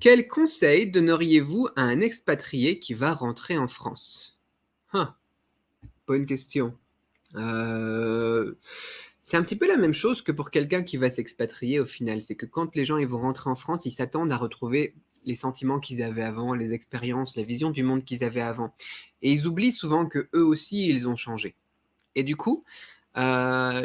Quel conseil donneriez-vous à un expatrié qui va rentrer en France? Ah, bonne question. Heu, c'est un petit peu la même chose que pour quelqu'un qui va s'expatrier au final. C'est que quand les gens ils vont rentrer en France, ils s'attendent à retrouver les sentiments qu'ils avaient avant, les expériences, la vision du monde qu'ils avaient avant. Et ils oublient souvent qu'eux aussi, ils ont changé. Et du coup, ça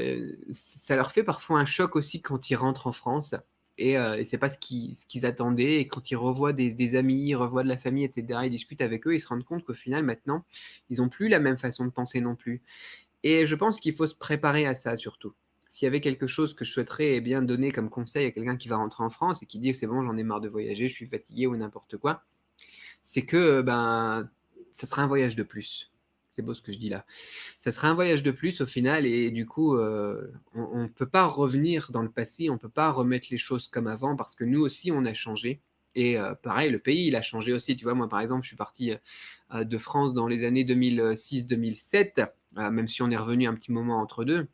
leur fait parfois un choc aussi quand ils rentrent en France et c'est pas ce qu'ils attendaient et quand ils revoient des amis, ils revoient de la famille et cetera, ils discutent avec eux, ils se rendent compte qu'au final maintenant, ils ont plus la même façon de penser non plus et je pense qu'il faut se préparer à ça surtout. S'il y avait quelque chose que je souhaiterais, eh bien, donner comme conseil à quelqu'un qui va rentrer en France et qui dit: «C'est bon, j'en ai marre de voyager, je suis fatigué» ou n'importe quoi, c'est que, ben, ça sera un voyage de plus. C'est beau ce que je dis là. Ça sera un voyage de plus au final et du coup, on peut pas revenir dans le passé, on peut pas remettre les choses comme avant parce que nous aussi on a changé et pareil le pays il a changé aussi. Tu vois? Moi par exemple je suis parti, de France dans les années 2006-2007, même si on est revenu un petit moment entre 2.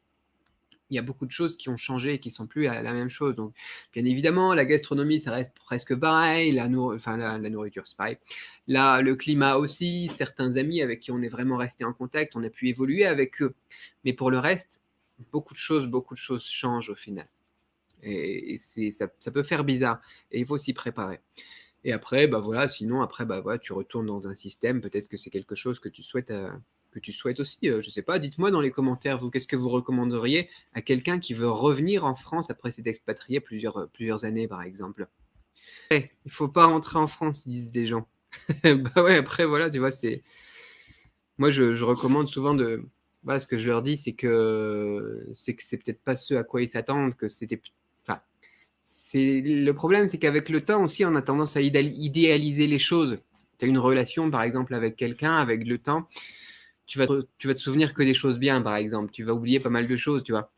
Il y a beaucoup de choses qui ont changé et qui sont plus la même chose. Donc, bien évidemment, la gastronomie, ça reste presque pareil. La nourriture, c'est pareil. Là, le climat aussi. Certains amis avec qui on est vraiment resté en contact, on a pu évoluer avec eux. Mais pour le reste, beaucoup de choses changent au final. Et ça peut faire bizarre. Et il faut s'y préparer. Et après, bah voilà, sinon, après, bah voilà, tu retournes dans un système. Peut-être que c'est quelque chose que tu souhaites aussi. Je sais pas. Dites-moi dans les commentaires, vous, qu'est-ce que vous recommanderiez à quelqu'un qui veut revenir en France après s'être expatrié plusieurs années, par exemple. Il faut pas rentrer en France, disent les gens. Bah ouais, après, voilà, tu vois, moi, je recommande souvent voilà, ce que je leur dis, c'est que c'est peut-être pas ce à quoi ils s'attendent, que c'était, enfin, le problème, c'est qu'avec le temps aussi, on a tendance à idéaliser les choses. Tu as une relation, par exemple, avec quelqu'un, avec le temps, tu vas te souvenir que des choses bien, par exemple. Tu vas oublier pas mal de choses, tu vois.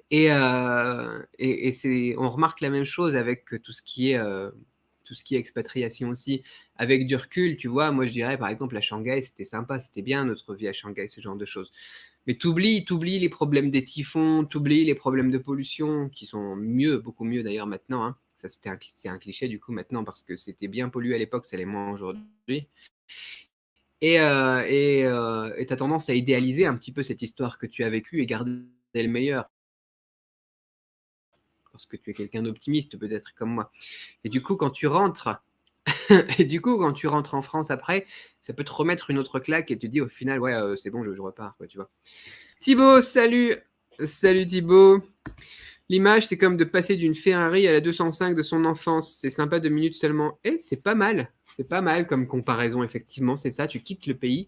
On remarque la même chose avec tout ce qui est expatriation aussi. Avec du recul, tu vois, moi je dirais, par exemple, à Shanghai, c'était sympa, c'était bien notre vie à Shanghai, ce genre de choses. Mais t'oublies les problèmes des typhons, t'oublies les problèmes de pollution, qui sont mieux, beaucoup mieux d'ailleurs maintenant, hein. Ça, c'est un cliché du coup maintenant, parce que c'était bien pollué à l'époque, ça l'est moins aujourd'hui. Et t'as tendance à idéaliser un petit peu cette histoire que tu as vécue et garder le meilleur, parce que tu es quelqu'un d'optimiste peut-être comme moi. Et du coup, quand tu rentres, et du coup, quand tu rentres en France après, ça peut te remettre une autre claque et tu te dis au final, ouais, c'est bon, je repars, quoi, tu vois. Thibaut, salut! Salut Thibaut! L'image, c'est comme de passer d'une Ferrari à la 205 de son enfance. C'est sympa 2 minutes seulement. Et c'est pas mal. C'est pas mal comme comparaison, effectivement. C'est ça, tu quittes le pays.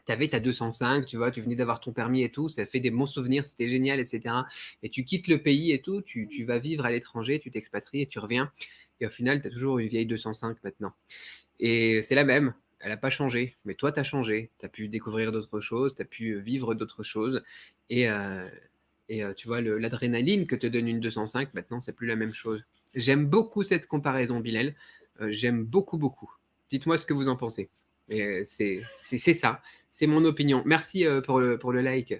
T'avais ta 205, tu vois, tu venais d'avoir ton permis et tout, ça fait des bons souvenirs, c'était génial, etc. Et tu quittes le pays et tout, tu vas vivre à l'étranger, tu t'expatries et tu reviens. Et au final, tu as toujours une vieille 205 maintenant. Et c'est la même, elle n'a pas changé. Mais toi, tu as changé. Tu as pu découvrir d'autres choses, tu as pu vivre d'autres choses. Et, tu vois, l'adrénaline que te donne une 205, maintenant, c'est plus la même chose. J'aime beaucoup cette comparaison, Bilal. J'aime beaucoup, beaucoup. Dites-moi ce que vous en pensez. Et c'est ça, c'est mon opinion. Merci pour le like.